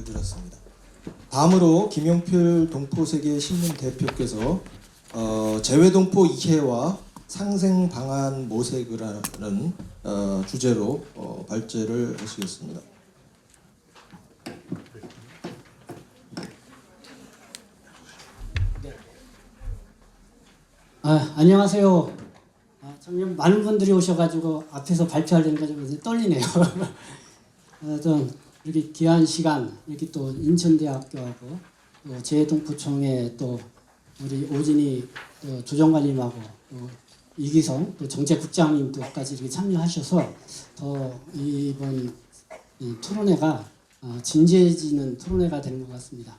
잘 들었습니다. 다음으로 김용필 동포세계 신문 대표께서 재외동포 이해와 상생 방안 모색이라는 주제로 발제를 하시겠습니다. 안녕하세요. 참 많은 분들이 오셔가지고 앞에서 발표하려니까 좀 떨리네요. 좀 이렇게 귀한 시간, 이렇게 또 인천대학교하고 또 재동포총회 또 우리 오진희 또 조정관님하고 또 이기성 또 정책국장님도까지 이렇게 참여하셔서 더 이번 이 토론회가 진지해지는 토론회가 되는 것 같습니다.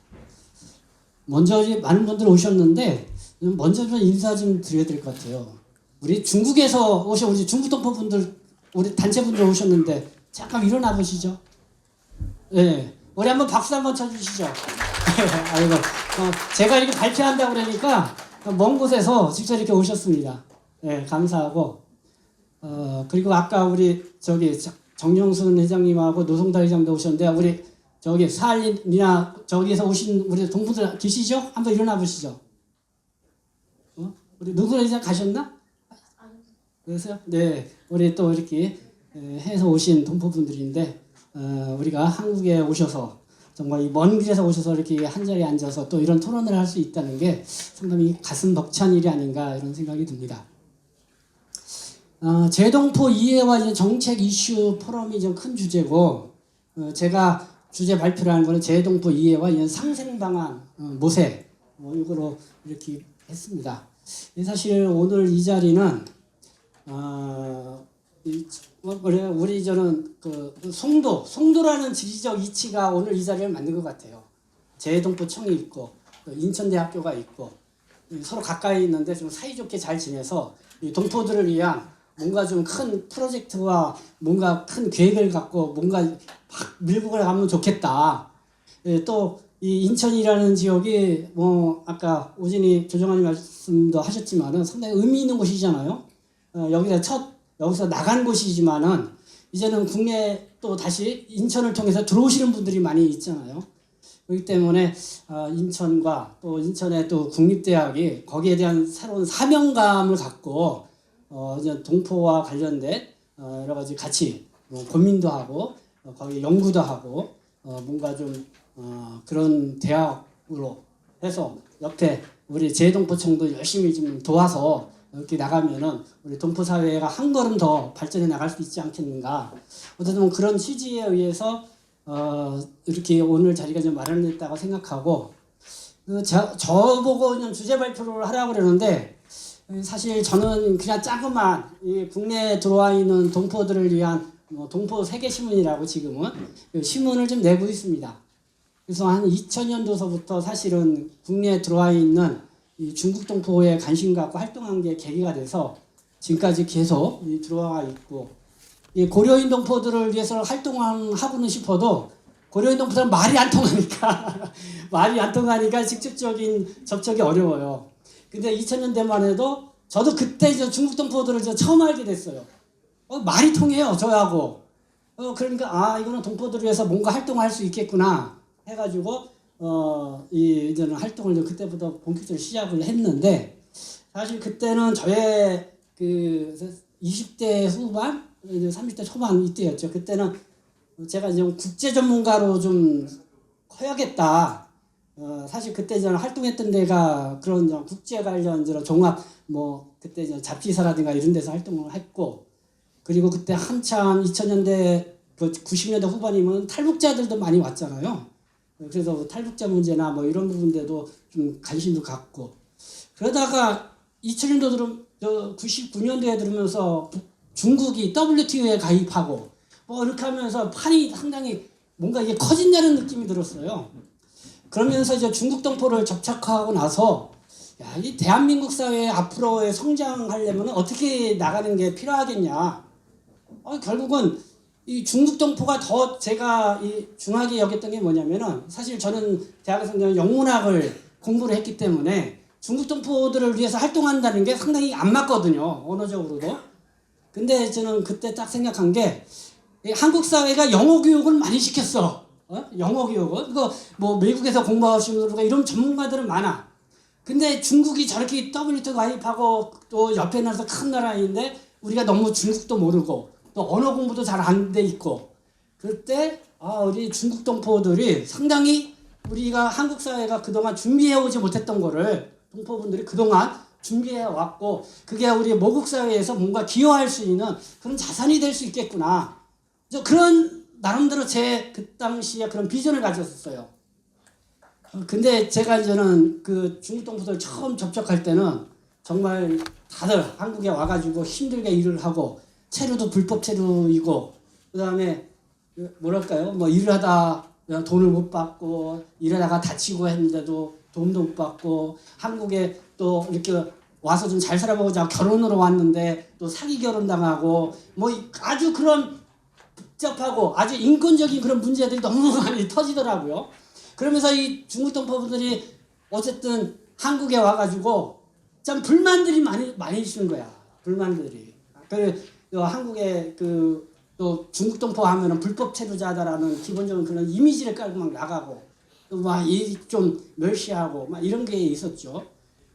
먼저 이제 많은 분들 오셨는데 먼저 좀 인사 좀 드려야 될 것 같아요. 우리 중국에서 오신 우리 중국 동포 분들, 우리 단체분들 오셨는데 잠깐 일어나 보시죠. 네, 우리 한번 박수 한번 쳐주시죠. 아이고, 제가 이렇게 발표한다고 그러니까 먼 곳에서 직접 이렇게 오셨습니다. 네, 감사하고 그리고 아까 우리 저기 정영순 회장님하고 노성달 회장도 오셨는데 우리 저기 사할리나 저기에서 오신 우리 동포들 계시죠? 한번 일어나 보시죠. 우리 노성달 회장 가셨나? 그래서요? 네, 우리 또 이렇게 해서 오신 동포분들인데 우리가 한국에 오셔서 정말 이 먼 길에서 오셔서 이렇게 한 자리에 앉아서 또 이런 토론을 할 수 있다는 게 상당히 가슴 벅찬 일이 아닌가 이런 생각이 듭니다. 재동포 이해와 이제 정책 이슈 포럼이 좀 큰 주제고 제가 주제 발표를 하는 거는 재동포 이해와 이런 상생 방안 모색 이거로 이렇게 했습니다. 사실 오늘 이 자리는 우리 저는 그 송도라는 지리적 위치가 오늘 이 자리를 만든 것 같아요. 재동포청이 있고 인천대학교가 있고 서로 가까이 있는데 좀 사이좋게 잘 지내서 이 동포들을 위한 뭔가 좀 큰 프로젝트와 뭔가 큰 계획을 갖고 뭔가 막 밀고 가면 좋겠다. 또 이 인천이라는 지역이 뭐 아까 오진희 조정관님 말씀도 하셨지만은 상당히 의미 있는 곳이잖아요. 여기서 나간 곳이지만은 이제는 국내 또 다시 인천을 통해서 들어오시는 분들이 많이 있잖아요. 그렇기 때문에 인천과 또 인천의 또 국립대학이 거기에 대한 새로운 사명감을 갖고 이제 동포와 관련된 여러 가지 같이 고민도 하고 거기 연구도 하고 뭔가 좀 그런 대학으로 해서 옆에 우리 재동포청도 열심히 좀 도와서 이렇게 나가면은 우리 동포 사회가 한 걸음 더 발전해 나갈 수 있지 않겠는가. 어쨌든 그런 취지에 의해서 이렇게 오늘 자리가 좀 마련됐다고 생각하고 저보고 그냥 주제 발표를 하라고 그러는데 사실 저는 그냥 자그만 이 국내에 들어와 있는 동포들을 위한 동포 세계신문이라고 지금은 신문을 좀 내고 있습니다. 그래서 한 2000년도서부터 사실은 국내에 들어와 있는 이 중국 동포에 관심 갖고 활동한 게 계기가 돼서 지금까지 계속 들어와 있고 이 고려인 동포들을 위해서 활동하고는 싶어도 고려인 동포들은 말이 안 통하니까 직접적인 접촉이 어려워요. 근데 2000년대만 해도 저도 그때 중국 동포들을 처음 알게 됐어요. 말이 통해요, 저하고. 그러니까 이거는 동포들을 위해서 뭔가 활동할 수 있겠구나 해가지고 이제는 활동을 그때부터 본격적으로 시작을 했는데 사실 그때는 저의 그 20대 후반, 30대 초반 이때였죠. 그때는 제가 이제 국제 전문가로 좀 커야겠다. 사실 그때 저는 활동했던 데가 그런 국제 관련 종합 그때 잡지사라든가 이런 데서 활동을 했고 그리고 그때 한참 2000년대 90년대 후반이면 탈북자들도 많이 왔잖아요. 그래서 탈북자 문제나 이런 부분들도 좀 관심도 갖고 그러다가 2000년도 99년도에 들으면서 중국이 WTO에 가입하고 이렇게 하면서 판이 상당히 뭔가 이게 커진다는 느낌이 들었어요. 그러면서 이제 중국 동포를 접촉하고 나서 이 대한민국 사회 앞으로의 성장하려면 어떻게 나가는 게 필요하겠냐. 결국은 이 중국 동포가 더 제가 중하게 여겼던 게 뭐냐면은 사실 저는 대학에서 영문학을 공부를 했기 때문에 중국 동포들을 위해서 활동한다는 게 상당히 안 맞거든요. 언어적으로도. 근데 저는 그때 딱 생각한 게 한국 사회가 영어 교육을 많이 시켰어. 영어 교육은 그거 뭐 미국에서 공부하시는 분들과 이런 전문가들은 많아. 근데 중국이 저렇게 WTO 가입하고 또 옆에 나라서 큰 나라인데 우리가 너무 중국도 모르고 또 언어 공부도 잘 안 돼 있고 그때 우리 중국 동포들이 상당히 우리가 한국 사회가 그동안 준비해 오지 못했던 거를 동포분들이 그동안 준비해 왔고 그게 우리 모국 사회에서 뭔가 기여할 수 있는 그런 자산이 될 수 있겠구나. 그런 나름대로 제 그 당시에 그런 비전을 가졌었어요. 근데 제가 이제는 그 중국 동포들 처음 접촉할 때는 정말 다들 한국에 와가지고 힘들게 일을 하고 체류도 불법 체류이고 그다음에 뭐랄까요 뭐 일을 하다 돈을 못 받고 일하다가 다치고 했는데도 돈도 못 받고 한국에 또 이렇게 와서 좀 잘 살아보자 결혼으로 왔는데 또 사기 결혼 당하고 뭐 아주 그런 복잡하고 아주 인권적인 그런 문제들이 너무 많이 터지더라고요. 그러면서 이 중국 동포분들이 어쨌든 한국에 와가지고 참 불만들이 많이 있는 거야. 불만들이. 그 한국에 또 중국 동포 하면은 불법 체류자다라는 기본적인 그런 이미지를 깔고 막 나가고 또 막 좀 멸시하고 막 이런 게 있었죠.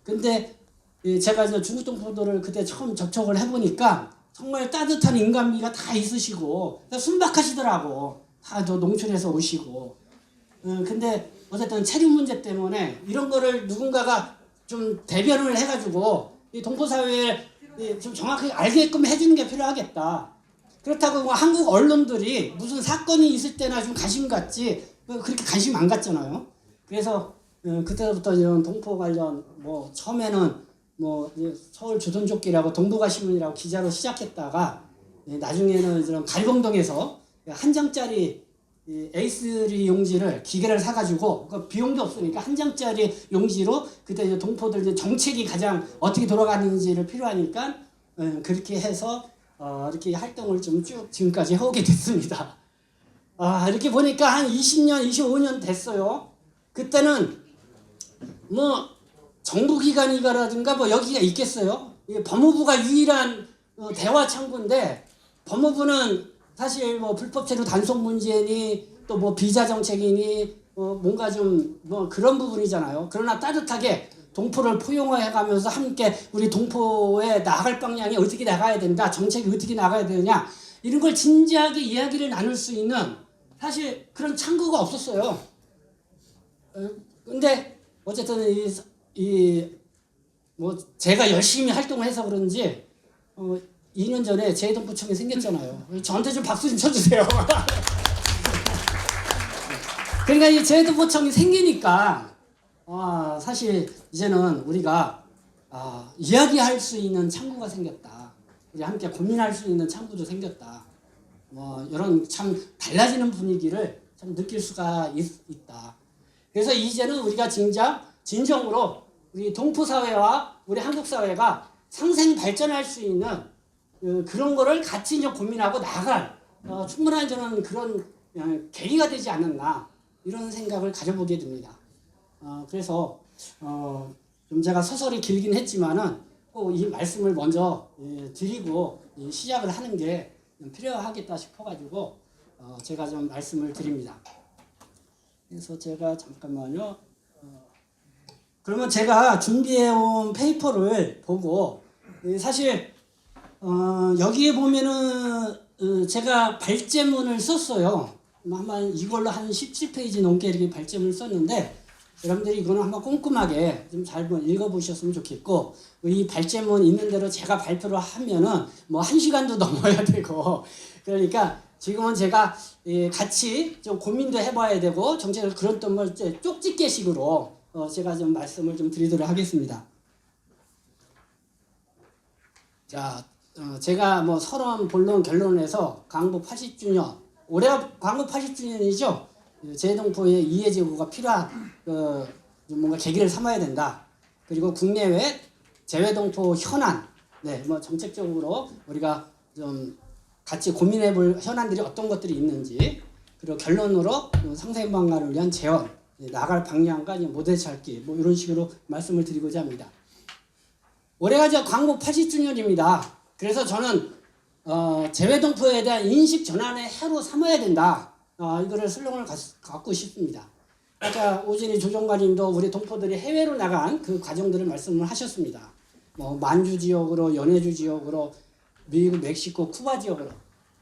근데 제가 이제 중국 동포들을 그때 처음 접촉을 해보니까 정말 따뜻한 인간미가 다 있으시고 순박하시더라고. 다 저 농촌에서 오시고. 근데 어쨌든 체류 문제 때문에 이런 거를 누군가가 좀 대변을 해가지고 이 동포 사회에 좀 정확하게 알게끔 해주는 게 필요하겠다. 그렇다고 뭐 한국 언론들이 무슨 사건이 있을 때나 좀 관심 갖지 그렇게 관심 안 갖잖아요. 그래서 그때부터 이런 동포 관련 뭐 처음에는 뭐 서울 조선족기라고 동북아신문이라고 기자로 시작했다가 나중에는 이런 가리봉동에서 한 장짜리 A3 용지를 기계를 사가지고 그 비용도 없으니까 한 장짜리 용지로 그때 이제 동포들 이제 정책이 가장 어떻게 돌아가는지를 필요하니까 그렇게 해서 이렇게 활동을 좀 쭉 지금까지 해오게 됐습니다. 이렇게 보니까 한 20년, 25년 됐어요. 그때는 뭐 정부기관이라든가 뭐 여기가 있겠어요. 법무부가 유일한 대화 창구인데 법무부는 사실 뭐 불법 체류 단속 문제니 또 뭐 비자 정책이니 뭔가 좀 뭐 그런 부분이잖아요. 그러나 따뜻하게 동포를 포용해가면서 함께 우리 동포에 나갈 방향이 어떻게 나가야 된다, 정책이 어떻게 나가야 되느냐 이런 걸 진지하게 이야기를 나눌 수 있는 사실 그런 창구가 없었어요. 근데 어쨌든 뭐 제가 열심히 활동을 해서 그런지 2년 전에 재해동포청이 생겼잖아요. 저한테 좀 박수 좀 쳐주세요. 그러니까 이 재해동포청이 생기니까 사실 이제는 우리가 이야기할 수 있는 창구가 생겼다. 우리 함께 고민할 수 있는 창구도 생겼다. 뭐 이런 참 달라지는 분위기를 참 느낄 수가 있다. 그래서 이제는 우리가 진정으로 우리 동포 사회와 우리 한국 사회가 상생 발전할 수 있는 그런 거를 같이 이제 고민하고 나갈 충분한 저는 그런 계기가 되지 않았나 이런 생각을 가져보게 됩니다. 그래서 좀 제가 서설이 길긴 했지만은 꼭 이 말씀을 먼저 드리고 시작을 하는 게 필요하겠다 싶어가지고 제가 좀 말씀을 드립니다. 그래서 제가 잠깐만요. 그러면 제가 준비해온 페이퍼를 보고 사실 여기에 보면은 제가 발제문을 썼어요. 아마 이걸로 한 17페이지 넘게 이렇게 발제문을 썼는데 여러분들이 이거는 한번 꼼꼼하게 좀 잘 읽어보셨으면 좋겠고 이 발제문 있는 대로 제가 발표를 하면은 뭐 1시간도 넘어야 되고 그러니까 지금은 제가 같이 좀 고민도 해봐야 되고 정책을 그런 걸 쪽집게식으로 제가 좀 말씀을 좀 드리도록 하겠습니다. 자, 제가 뭐 서론, 본론, 결론에서 광복 80주년 올해가 광복 80주년이죠. 재해동포의 이해제고가 필요한 뭔가 계기를 삼아야 된다. 그리고 국내외 재해동포 현안, 뭐 정책적으로 우리가 좀 같이 고민해볼 현안들이 어떤 것들이 있는지, 그리고 결론으로 상생 방안을 위한 재원, 나갈 방향과 모델 찾기, 뭐 이런 식으로 말씀을 드리고자 합니다. 올해가 이제 광복 80주년입니다. 그래서 저는 재해동포에 대한 인식 전환의 해로 삼아야 된다. 이거를 슬로건을 갖고 싶습니다. 아까 오진희 조정관님도 우리 동포들이 해외로 나간 그 과정들을 말씀을 하셨습니다. 뭐 만주 지역으로, 연해주 지역으로, 미국, 멕시코, 쿠바 지역으로.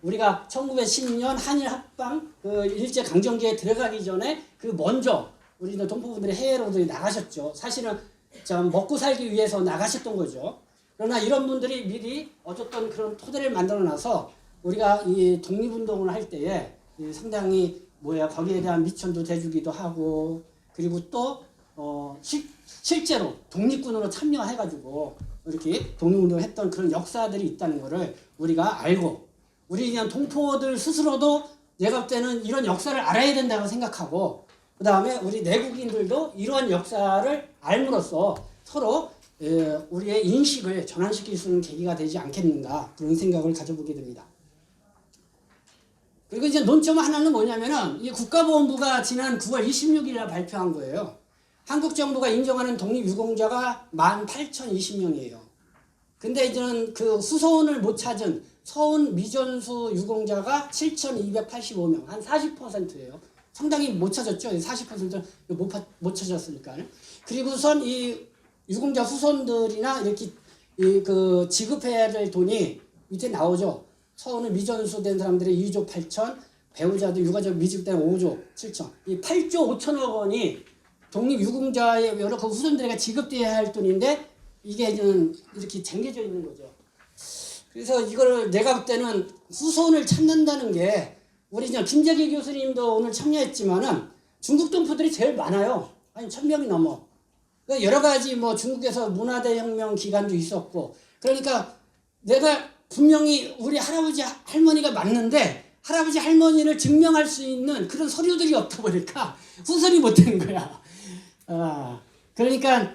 우리가 1910년 한일 합방 그 일제 강점기에 들어가기 전에 그 먼저 우리 동포분들이 해외로들 나가셨죠. 사실은 참 먹고 살기 위해서 나가셨던 거죠. 그러나 이런 분들이 미리 어쨌든 그런 토대를 만들어놔서 우리가 이 독립운동을 할 때에 상당히 거기에 대한 미천도 대주기도 하고, 그리고 또 실제로 독립군으로 참여해가지고 이렇게 독립운동을 했던 그런 역사들이 있다는 것을 우리가 알고, 우리 그냥 동포들 스스로도 내가 볼 때는 이런 역사를 알아야 된다고 생각하고, 그 다음에 우리 내국인들도 이러한 역사를 알므로써 서로 우리의 인식을 전환시킬 수 있는 계기가 되지 않겠는가, 그런 생각을 가져보게 됩니다. 그리고 이제 논점 하나는 뭐냐면은 이 국가보훈부가 지난 9월 26일에 발표한 거예요. 한국 정부가 인정하는 독립유공자가 18,020명이에요. 근데 이제는 그 후손을 못 찾은 서운 미전수 유공자가 7,285명, 한 40%예요. 상당히 못 찾았죠. 40%는 못 찾았으니까. 그리고선 이 유공자 후손들이나 이렇게 그 지급해야 될 돈이 밑에 나오죠. 서운은 미전수된 사람들이 2조 8천, 배우자들 유가족 미집된 5조 7천, 이 8조 5천억 원이 독립유공자의 여러 그 후손들에게 지급돼야 할 돈인데 이게 이렇게 쟁겨져 있는 거죠. 그래서 이거를 내가 볼 때는 후손을 찾는다는 게, 우리 김재기 교수님도 오늘 참여했지만은 중국 동포들이 제일 많아요. 한 1,000명이 넘어. 여러 가지 뭐 중국에서 문화대혁명 기간도 있었고, 그러니까 내가 분명히 우리 할아버지 할머니가 맞는데 할아버지 할머니를 증명할 수 있는 그런 서류들이 없다 보니까 후손이 못 되는 거야. 그러니까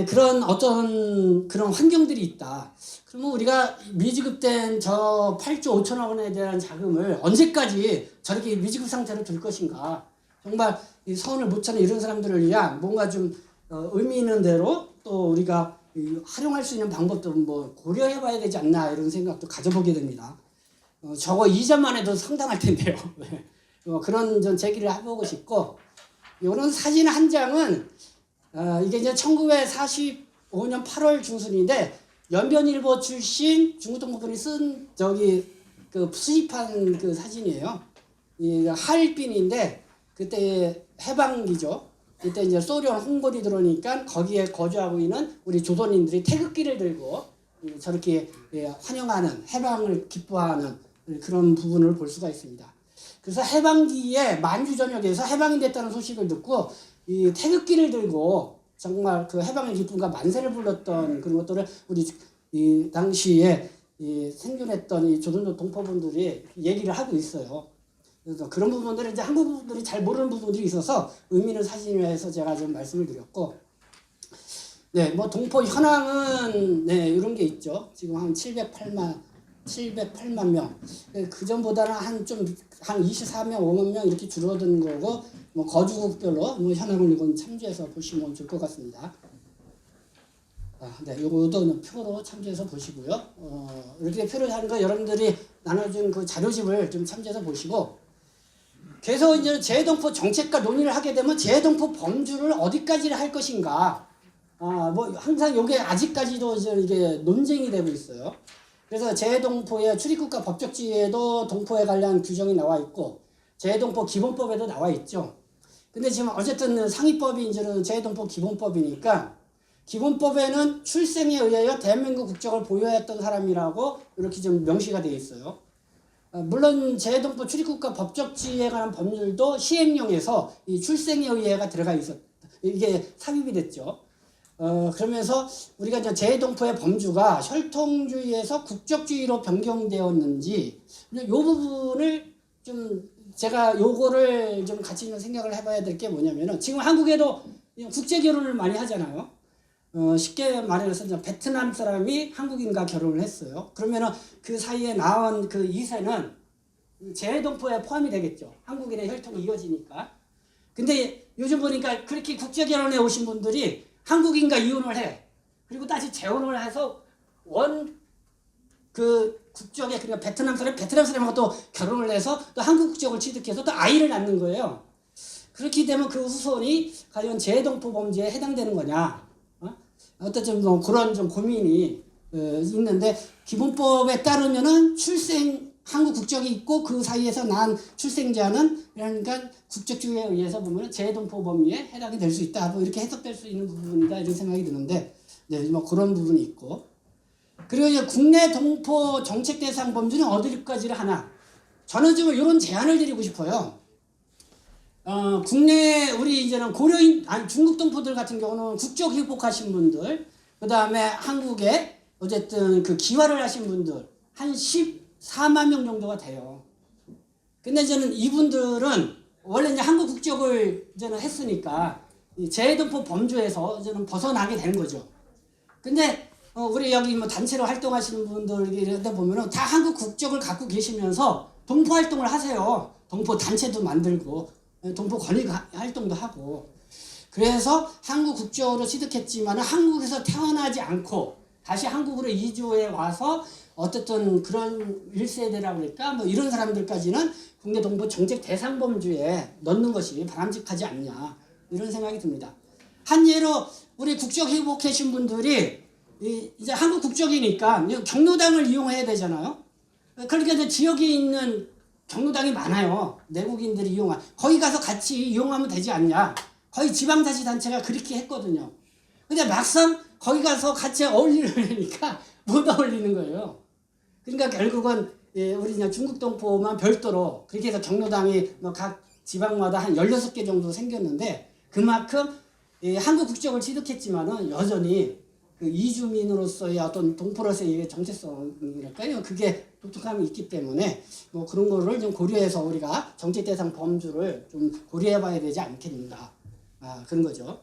그런 어떤 그런 환경들이 있다. 그러면 우리가 미지급된 저 8조 5천억 원에 대한 자금을 언제까지 저렇게 미지급 상태로 둘 것인가. 정말 이 서운을 못 찾는 이런 사람들을 위한 뭔가 좀 의미 있는 대로 또 우리가 활용할 수 있는 방법도 뭐 고려해봐야 되지 않나, 이런 생각도 가져보게 됩니다. 저거 이전만 해도 상당할 텐데요. 그런 전 제기를 해보고 싶고, 이런 사진 한 장은 이게 이제 1945년 8월 중순인데 연변일보 출신 중국 동포분이 쓴 그 수집한 그 사진이에요. 이 하얼빈인데 그때 해방기죠. 이때 이제 소련 홍보리 들어오니까 거기에 거주하고 있는 우리 조선인들이 태극기를 들고 저렇게 환영하는, 해방을 기뻐하는 그런 부분을 볼 수가 있습니다. 그래서 해방기에 만주 전역에서 해방이 됐다는 소식을 듣고 이 태극기를 들고 정말 그 해방의 기쁨과 만세를 불렀던 그런 것들을 우리 이 당시에 생존했던 이 조선 동포분들이 얘기를 하고 있어요. 그래서 그런 부분들은 이제 한국 분들이 잘 모르는 부분들이 있어서 의미 있는 사진이라서 제가 좀 말씀을 드렸고, 뭐 동포 현황은 이런 게 있죠. 지금 한 708만 명. 그 전보다는 한 24명, 5만 명 이렇게 줄어든 거고, 뭐 거주국별로 뭐 현황을 이건 참조해서 보시면 좋을 것 같습니다. 요거도 표로 참조해서 보시고요. 이렇게 표를 하는 거 여러분들이 나눠준 그 자료집을 좀 참조해서 보시고, 그래서 이제 재해동포 정책과 논의를 하게 되면 재해동포 범주를 어디까지 할 것인가, 뭐 항상 요게 아직까지도 이게 논쟁이 되고 있어요. 그래서 재해동포의 출입국가 법적지에도 동포에 관련 규정이 나와 있고 재해동포 기본법에도 나와 있죠. 근데 지금 어쨌든 상위법이 이제는 재해동포 기본법이니까, 기본법에는 출생에 의하여 대한민국 국적을 보유했던 사람이라고 이렇게 좀 명시가 되어 있어요. 물론 재해동포 출입국가 법적지에 관한 법률도 시행령에서 이 출생에 의해가 들어가 이게 삽입이 됐죠. 그러면서 우리가 이제 재해동포의 범주가 혈통주의에서 국적주의로 변경되었는지, 이 부분을 좀 제가 요거를 좀 같이 좀 생각을 해봐야 될 게 뭐냐면은, 지금 한국에도 국제 결혼을 많이 하잖아요. 쉽게 말해서 이제 베트남 사람이 한국인과 결혼을 했어요. 그러면은 그 사이에 나온 그 2세는 재해동포에 포함이 되겠죠. 한국인의 혈통이 이어지니까. 근데 요즘 보니까 그렇게 국제 결혼에 오신 분들이 한국인과 이혼을 해. 그리고 다시 재혼을 해서 그 국적에 그러니까 베트남 사람하고 또 결혼을 해서 또 한국 국적을 취득해서 또 아이를 낳는 거예요. 그렇게 되면 그 후손이 과연 재동포 범죄에 해당되는 거냐? 어쨌든 뭐 그런 좀 고민이 있는데 기본법에 따르면은 한국 국적이 있고 그 사이에서 난 출생자는 그러니까 국적주의에 의해서 보면 재동포 범위에 해당이 될 수 있다. 뭐 이렇게 해석될 수 있는 부분이다 이런 생각이 드는데 네, 뭐 그런 부분이 있고 그리고 이제 국내 동포 정책 대상 범주는 어디까지를 하나? 저는 좀 이런 제안을 드리고 싶어요. 국내 우리 이제는 중국 동포들 같은 경우는 국적 회복하신 분들, 그 다음에 한국에 어쨌든 그 기화를 하신 분들 한 14만 명 정도가 돼요. 근데 저는 이분들은 원래 이제 한국 국적을 이제는 했으니까 재동포 범주에서 저는 벗어나게 되는 거죠. 근데 우리 여기 뭐 단체로 활동하시는 분들 이런데 보면은 다 한국 국적을 갖고 계시면서 동포 활동을 하세요. 동포 단체도 만들고 동포 권익 활동도 하고 그래서 한국 국적으로 취득했지만 한국에서 태어나지 않고 다시 한국으로 이주해 와서 어쨌든 그런 1세대라고 그럴까 뭐 이런 사람들까지는 국내 동포 정책 대상 범주에 넣는 것이 바람직하지 않냐 이런 생각이 듭니다. 한 예로 우리 국적 회복하신 분들이 이제 한국 국적이니까 경로당을 이용해야 되잖아요. 그러니까 이제 지역에 있는 경로당이 많아요. 내국인들이 이용한. 거기 가서 같이 이용하면 되지 않냐. 거의 지방자치단체가 그렇게 했거든요. 근데 막상 거기 가서 같이 어울리려니까 못 어울리는 거예요. 그러니까 결국은 우리 그냥 중국 동포만 별도로 그렇게 해서 경로당이 뭐 각 지방마다 한 16개 정도 생겼는데 그만큼 한국 국적을 취득했지만은 여전히 그 이주민으로서의 어떤 동포로서의 정체성이랄까요? 그게 독특함이 있기 때문에 뭐 그런 거를 좀 고려해서 우리가 정책 대상 범주를 좀 고려해봐야 되지 않겠는가 그런 거죠.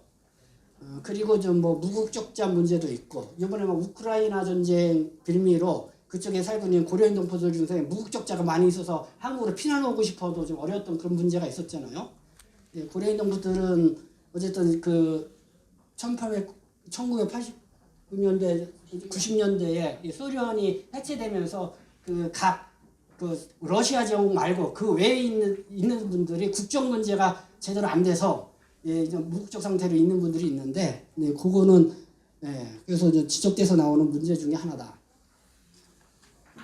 그리고 좀 뭐 무국적자 문제도 있고 이번에 뭐 우크라이나 전쟁 빌미로 그쪽에 살고 있는 고려인 동포들 중에 무국적자가 많이 있어서 한국으로 피난 오고 싶어도 좀 어려웠던 그런 문제가 있었잖아요. 고려인 동포들은 어쨌든 그 1989년대 90년대에 소련이 해체되면서 그 러시아 제국 말고 그 외에 있는 분들이 국적 문제가 제대로 안 돼서 무국적 상태로 있는 분들이 있는데 그거는 그래서 지적돼서 나오는 문제 중에 하나다.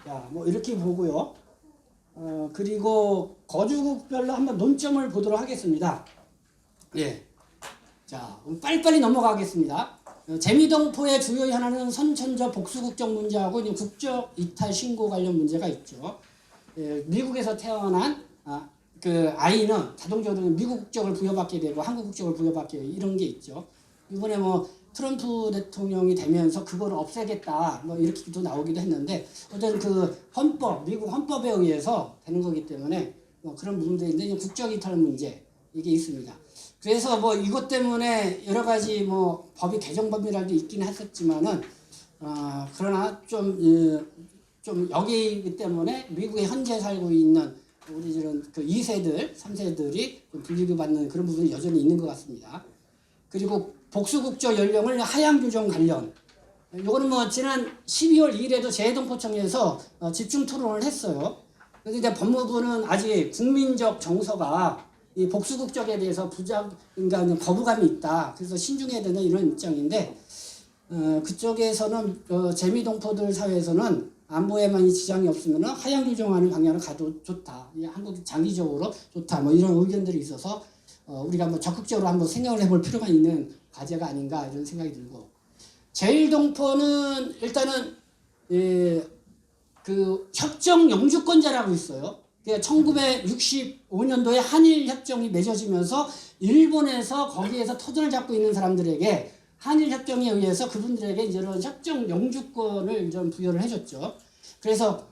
자, 뭐 이렇게 보고요. 그리고 거주국별로 한번 논점을 보도록 하겠습니다. 자, 빨리빨리 넘어가겠습니다. 재미동포의 주요 현안은 선천적 복수국적 문제하고 국적 이탈 신고 관련 문제가 있죠. 미국에서 태어난 그 아이는 자동적으로 미국 국적을 부여받게 되고 한국 국적을 부여받게 되고 이런 게 있죠. 이번에 뭐 트럼프 대통령이 되면서 그걸 없애겠다 뭐 이렇게도 나오기도 했는데 어쨌든 그 미국 헌법에 의해서 되는 거기 때문에 뭐 그런 부분들인데 국적 이탈 문제 이게 있습니다. 그래서 뭐 이것 때문에 여러 가지 뭐 법이 개정법이라도 있긴 했었지만은 그러나 좀 여기이기 때문에 미국에 현재 살고 있는 우리 이런 그 2세들, 3세들이 불리고 받는 그런 부분이 여전히 있는 것 같습니다. 그리고 복수국적 연령을 하향 규정 관련 요거는 뭐 지난 12월 2일에도 재동포청에서 집중 토론을 했어요. 그런데 법무부는 아직 국민적 정서가 이 복수국적에 대해서 그러니까 거부감이 있다. 그래서 신중해야 된다 이런 입장인데 그쪽에서는 재미동포들 사회에서는 안보에만 지장이 없으면 하향 규정하는 방향으로 가도 좋다. 한국이 장기적으로 좋다. 뭐 이런 의견들이 있어서 우리가 뭐 적극적으로 한번 생각을 해볼 필요가 있는 과제가 아닌가 이런 생각이 들고 제1동포는 일단은 그 협정 영주권자라고 있어요. 1965년도에 한일 협정이 맺어지면서 일본에서 거기에서 터전을 잡고 있는 사람들에게 한일 협정에 의해서 그분들에게 이런 협정 영주권을 좀 부여를 해줬죠. 그래서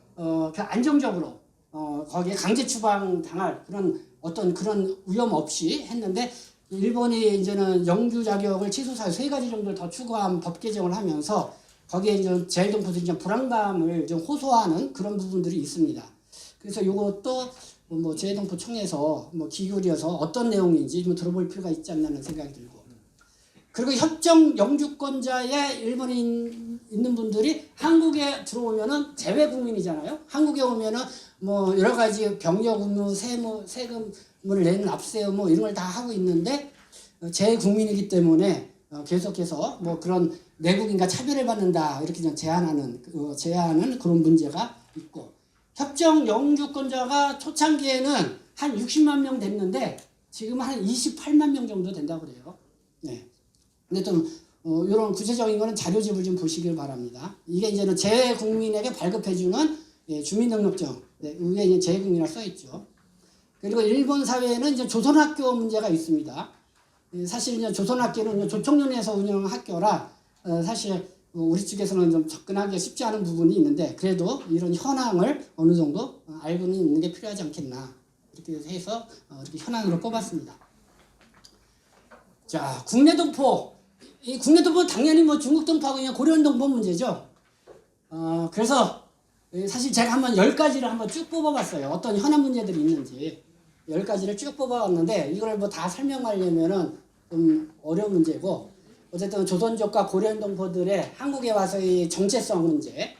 안정적으로 거기에 강제 추방 당할 그런 위험 없이 했는데 일본이 이제는 영주 자격을 취소 사유 3가지 정도를 더 추가한 법 개정을 하면서 거기에 이제 재동포들이 좀 불안감을 좀 호소하는 그런 부분들이 있습니다. 그래서 이것도 뭐 재동포청에서 뭐 기울여서 어떤 내용인지 좀 들어볼 필요가 있지 않나는 생각이 들고 그리고 협정 영주권자의 일본에 있는 분들이 한국에 들어오면은 재외 국민이잖아요. 한국에 오면은 뭐 여러 가지 병력 의무, 세금을 내는 압세 뭐 이런 걸 다 하고 있는데 재외 국민이기 때문에 계속해서 뭐 그런 내국인과 차별을 받는다 이렇게 좀 제한하는 그런 문제가 있고, 협정 영주권자가 초창기에는 한 60만 명 됐는데 지금 한 28만 명 정도 된다고 그래요. 네. 근데 좀 이런 구체적인 거는 자료집을 좀 보시길 바랍니다. 이게 이제는 재국민에게 발급해주는 주민등록증, 네, 위에 이제 재국민이라고 써 있죠. 그리고 일본 사회에는 이제 조선학교 문제가 있습니다. 사실 이제 조선학교는 조총련에서 운영한 학교라 사실 우리 쪽에서는 좀 접근하기가 쉽지 않은 부분이 있는데, 그래도 이런 현황을 어느 정도 알고는 있는 게 필요하지 않겠나 이렇게 해서 이렇게 현황으로 꼽았습니다. 자, 국내 동포. 이 국내 동포 당연히 뭐 중국 동포하고 그냥 고려인 동포 문제죠. 그래서 사실 제가 한번 10가지를 한번 쭉 뽑아봤어요. 어떤 현안 문제들이 있는지 10가지를 쭉 뽑아봤는데 이걸 뭐 다 설명하려면은 좀 어려운 문제고, 어쨌든 조선족과 고려인 동포들의 한국에 와서의 정체성 문제,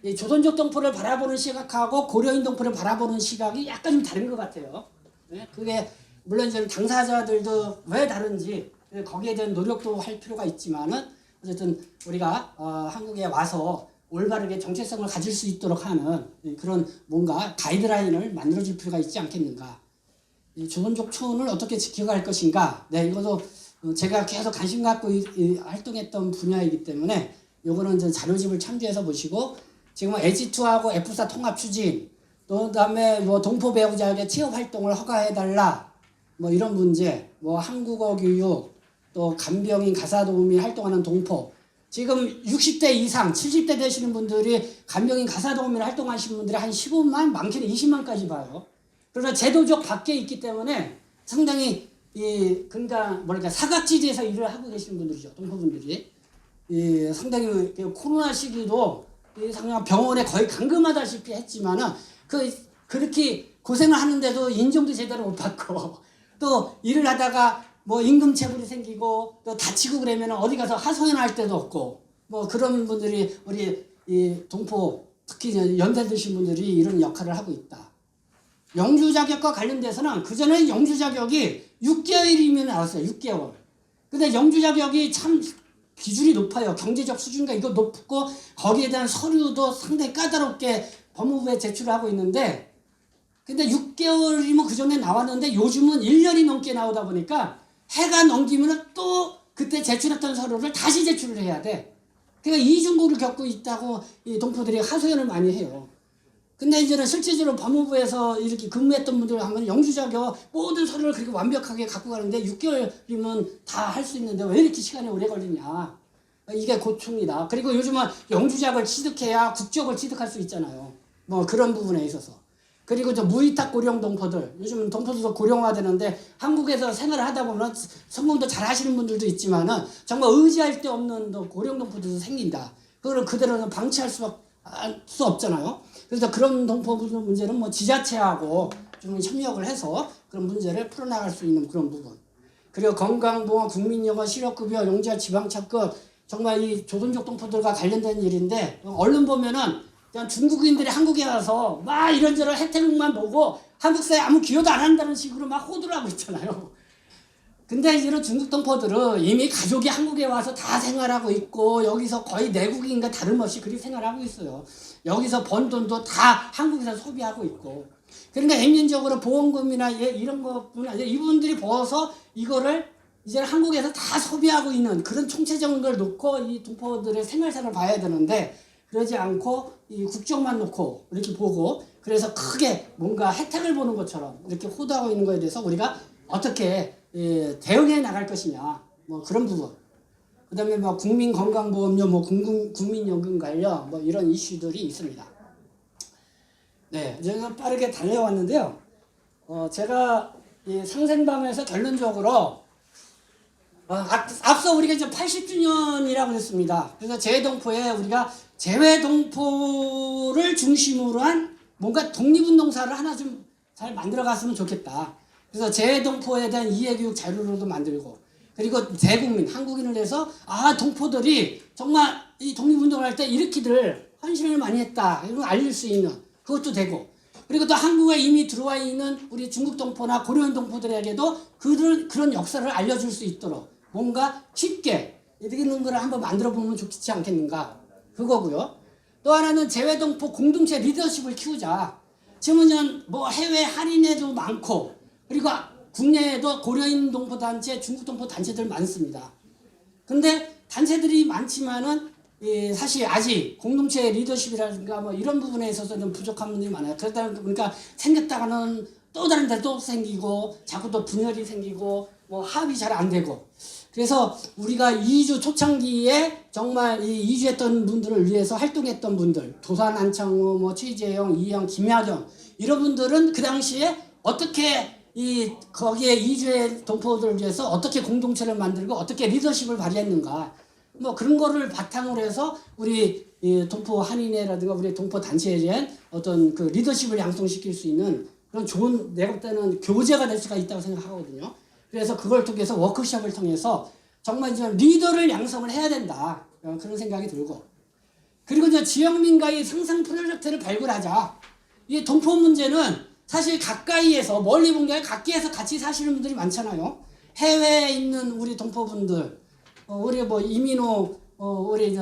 이 조선족 동포를 바라보는 시각하고 고려인 동포를 바라보는 시각이 약간 좀 다른 것 같아요. 네? 그게 물론 이제 당사자들도 왜 다른지 거기에 대한 노력도 할 필요가 있지만은 어쨌든 우리가 한국에 와서 올바르게 정체성을 가질 수 있도록 하는 그런 뭔가 가이드라인을 만들어줄 필요가 있지 않겠는가. 이 조선족촌을 어떻게 지켜갈 것인가. 네, 이것도 제가 계속 관심 갖고 활동했던 분야이기 때문에 요거는 이제 자료집을 참조해서 보시고, 지금 H2하고 F4 통합 추진, 또 그다음에 뭐 동포 배우자에게 취업 활동을 허가해달라, 뭐 이런 문제, 뭐 한국어 교육, 또 간병인 가사도우미 활동하는 동포. 지금 60대 이상, 70대 되시는 분들이 간병인 가사도우미를 활동하시는 분들이 한 15만, 많게는 20만까지 봐요. 그러나 제도적 밖에 있기 때문에 상당히 그러니까 뭐랄까 사각지대에서 일을 하고 계시는 분들이죠, 동포분들이. 상당히 코로나 시기도 상당히 병원에 거의 감금하다시피 했지만은 그렇게 고생을 하는데도 인정도 제대로 못 받고, 또 일을 하다가 뭐 임금 체불이 생기고 또 다치고 그러면 어디 가서 하소연할 데도 없고, 뭐 그런 분들이 우리 이 동포 특히 연세 드신 분들이 이런 역할을 하고 있다. 영주 자격과 관련돼서는 그전에 영주 자격이 6개월이면 나왔어요. 6개월. 근데 영주 자격이 참 기준이 높아요. 경제적 수준과 이거 높고 거기에 대한 서류도 상당히 까다롭게 법무부에 제출을 하고 있는데, 근데 6개월이면 그전에 나왔는데 요즘은 1년이 넘게 나오다 보니까 해가 넘기면 또 그때 제출했던 서류를 다시 제출을 해야 돼. 그러니까 이중고를 겪고 있다고 이 동포들이 하소연을 많이 해요. 근데 이제는 실질적으로 법무부에서 이렇게 근무했던 분들 하면 영주 자격 모든 서류를 그렇게 완벽하게 갖고 가는데 6개월이면 다 할 수 있는데 왜 이렇게 시간이 오래 걸리냐. 이게 고충이다. 그리고 요즘은 영주 자격을 취득해야 국적을 취득할 수 있잖아요. 뭐 그런 부분에 있어서. 그리고 저 무위탁 고령 동포들, 요즘 동포들도 고령화되는데 한국에서 생활을 하다 보면 성공도 잘 하시는 분들도 있지만은 정말 의지할 데 없는 고령 동포들도 생긴다. 그걸 그대로는 방치할 수 없잖아요. 그래서 그런 동포들 문제는 뭐 지자체하고 좀 협력을 해서 그런 문제를 풀어나갈 수 있는 그런 부분. 그리고 건강보험, 국민연금, 실업급여, 영주와 지방차급, 정말 이 조선족 동포들과 관련된 일인데, 얼른 보면은 그냥 중국인들이 한국에 와서 막 이런저런 혜택만 보고 한국 사회에 아무 기여도 안 한다는 식으로 막 호도를 하고 있잖아요. 근데 이런 중국 동포들은 이미 가족이 한국에 와서 다 생활하고 있고 여기서 거의 내국인과 다름없이 그렇게 생활하고 있어요. 여기서 번 돈도 다 한국에서 소비하고 있고. 그러니까 액면적으로 보험금이나 이런 것뿐 아니라 이분들이 벌어서 이거를 이제 한국에서 다 소비하고 있는 그런 총체적인 걸 놓고 이 동포들의 생활상을 봐야 되는데, 그러지 않고 이 국적만 놓고 이렇게 보고, 그래서 크게 뭔가 혜택을 보는 것처럼 이렇게 호도하고 있는 거에 대해서 우리가 어떻게 대응해 나갈 것이냐, 뭐 그런 부분. 그다음에 뭐 국민건강보험료, 뭐 국민연금 관련 뭐 이런 이슈들이 있습니다. 네, 제가 빠르게 달려왔는데요. 제가 이 상생방에서 결론적으로 앞서 우리가 이제 80주년이라고 했습니다. 그래서 재외동포에 우리가 재외동포를 중심으로 한 뭔가 독립운동사를 하나 좀 잘 만들어 갔으면 좋겠다. 그래서 재외동포에 대한 이해교육 자료로도 만들고, 그리고 대국민, 한국인을 위해서 동포들이 정말 이 독립운동을 할 때 이렇게들 헌신을 많이 했다 이런 걸 알릴 수 있는 그것도 되고, 그리고 또 한국에 이미 들어와 있는 우리 중국 동포나 고려인 동포들에게도 그런 역사를 알려줄 수 있도록 뭔가 쉽게 이런 걸 한번 만들어 보면 좋지 않겠는가, 그거고요. 또 하나는 재외동포 공동체 리더십을 키우자. 지금은 뭐 해외 할인회도 많고, 그리고 국내에도 고려인 동포 단체, 중국 동포 단체들 많습니다. 근데 단체들이 많지만은 사실 아직 공동체 리더십이라든가 뭐 이런 부분에 있어서는 부족한 분들이 많아요. 그러다 보니까 생겼다가는 또 다른 데 또 생기고, 자꾸 또 분열이 생기고, 뭐 합이 잘 안 되고. 그래서 우리가 이주 초창기에 정말 이 이주했던 분들을 위해서 활동했던 분들, 도산 안창호, 뭐 최재형, 이형, 김야경 이런 분들은 그 당시에 어떻게 거기에 이주의 동포들을 위해서 어떻게 공동체를 만들고 어떻게 리더십을 발휘했는가, 뭐 그런 거를 바탕으로 해서 우리 동포 한인회라든가 우리 동포 단체에 대한 어떤 그 리더십을 양성시킬 수 있는 그런 좋은, 내가 볼 때는 교재가 될 수가 있다고 생각하거든요. 그래서 그걸 통해서 워크숍을 통해서 정말 이제 리더를 양성을 해야 된다, 그런 생각이 들고, 그리고 이제 지역민가의 상상 프로젝트를 발굴하자. 이 동포 문제는 사실 가까이에서, 멀리 본 게 아니라 가까이에서 같이 사시는 분들이 많잖아요. 해외에 있는 우리 동포분들, 우리 뭐 이민호 우리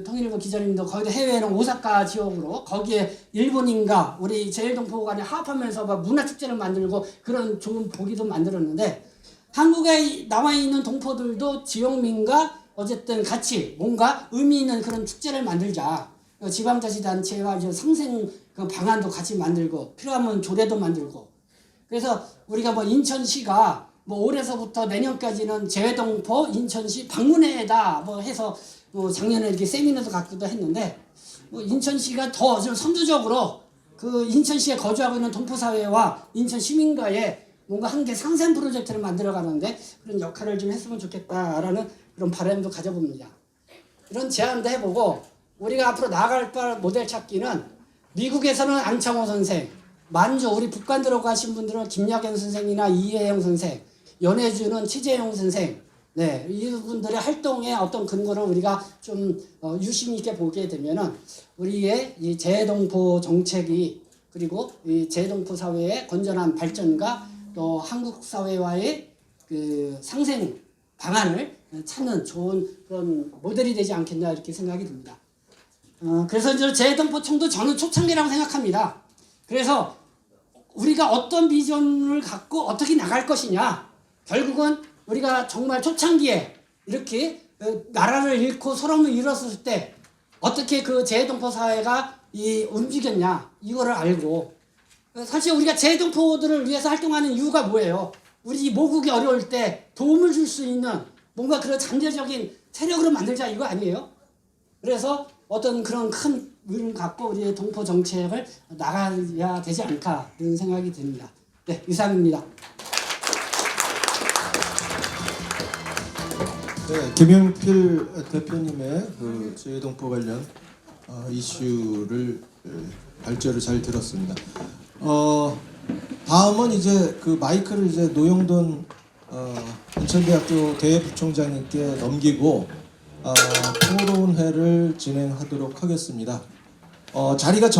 통일부 기자님도 거기도 해외에는 오사카 지역으로 거기에 일본인가 우리 제일동포 간에 합하면서 막 문화축제를 만들고 그런 좋은 보기도 만들었는데, 한국에 나와 있는 동포들도 지역민과 어쨌든 같이 뭔가 의미 있는 그런 축제를 만들자. 지방자치단체와 이제 상생 그 방안도 같이 만들고, 필요하면 조례도 만들고. 그래서 우리가 뭐 인천시가 뭐 올해서부터 내년까지는 재외동포 인천시 방문회다 뭐 해서 뭐 작년에 이렇게 세미나도 갖기도 했는데, 뭐 인천시가 더 좀 선두적으로 그 인천시에 거주하고 있는 동포사회와 인천 시민과의 뭔가 한개 상생 프로젝트를 만들어가는데 그런 역할을 좀 했으면 좋겠다라는 그런 바람도 가져봅니다. 이런 제안도 해보고, 우리가 앞으로 나아갈 모델 찾기는 미국에서는 안창호 선생, 만주 우리 북한 들어가신 분들은 김야경 선생이나 이혜영 선생, 연해주는 최재형 선생, 네, 이분들의 활동의 어떤 근거를 우리가 좀 유심 있게 보게 되면은 우리의 이 재동포 정책이, 그리고 이 재동포 사회의 건전한 발전과 또 한국 사회와의 그 상생 방안을 찾는 좋은 그런 모델이 되지 않겠나 이렇게 생각이 듭니다. 그래서 이제 재동포청도 저는 초창기라고 생각합니다. 그래서 우리가 어떤 비전을 갖고 어떻게 나갈 것이냐, 결국은 우리가 정말 초창기에 이렇게 나라를 잃고 서름을 잃었을 때 어떻게 그 재동포 사회가 움직였냐 이거를 알고, 사실 우리가 재동포들을 위해서 활동하는 이유가 뭐예요? 우리 모국이 어려울 때 도움을 줄 수 있는 뭔가 그런 잠재적인 세력으로 만들자 이거 아니에요? 그래서 어떤 그런 큰 의미를 갖고 우리의 동포 정책을 나가야 되지 않을까 이런 생각이 듭니다. 네, 이상입니다. 네, 김용필 대표님의 그 재외동포 관련 이슈를 발제를 잘 들었습니다. 다음은 이제 그 마이크를 이제 노영돈 인천대학교 대외부총장님께 넘기고 토론회를 진행하도록 하겠습니다. 자리가